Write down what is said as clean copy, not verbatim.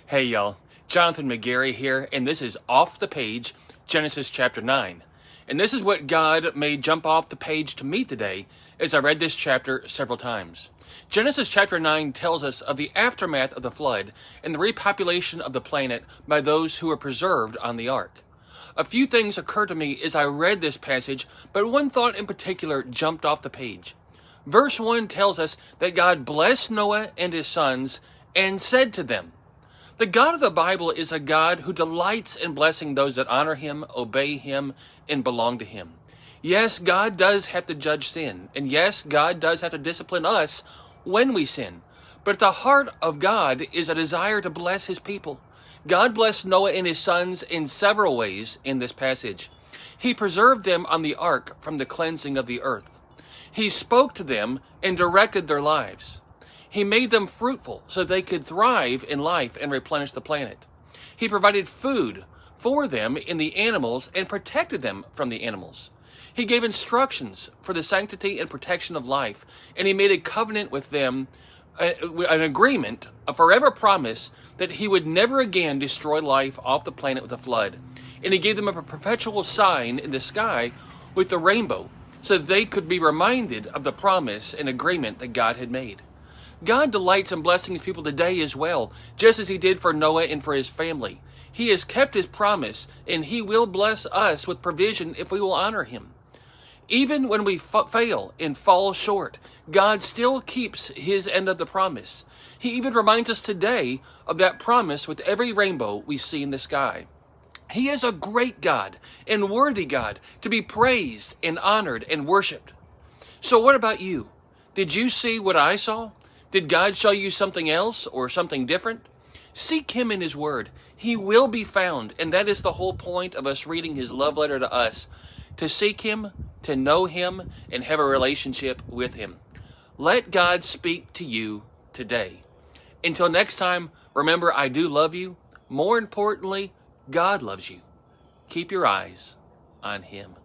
Hey y'all, Jonathan McGarry here, and this is Off the Page, Genesis chapter 9. And this is what God made jump off the page to me today as I read this chapter several times. Genesis chapter 9 tells us of the aftermath of the flood and the repopulation of the planet by those who were preserved on the ark. A few things occurred to me as I read this passage, but one thought in particular jumped off the page. Verse 1 tells us that God blessed Noah and his sons and said to them. The God of the Bible is a God who delights in blessing those that honor him, obey him, and belong to him. Yes, God does have to judge sin, and yes, God does have to discipline us when we sin. But at the heart of God is a desire to bless his people. God blessed Noah and his sons in several ways in this passage. He preserved them on the ark from the cleansing of the earth. He spoke to them and directed their lives. He made them fruitful so they could thrive in life and replenish the planet. He provided food for them in the animals and protected them from the animals. He gave instructions for the sanctity and protection of life, and he made a covenant with them, an agreement, a forever promise that he would never again destroy life off the planet with a flood. And he gave them a perpetual sign in the sky with the rainbow so that they could be reminded of the promise and agreement that God had made. God delights in blessing his people today as well, just as he did for Noah and for his family. He has kept his promise, and he will bless us with provision if we will honor him. Even when we fail and fall short, God still keeps his end of the promise. He even reminds us today of that promise with every rainbow we see in the sky. He is a great God and worthy God to be praised and honored and worshiped. So what about you? Did you see what I saw? Did God show you something else or something different? Seek him in his word. He will be found, and that is the whole point of us reading his love letter to us, to seek him, to know him, and have a relationship with him. Let God speak to you today. Until next time, remember, I do love you. More importantly, God loves you. Keep your eyes on him.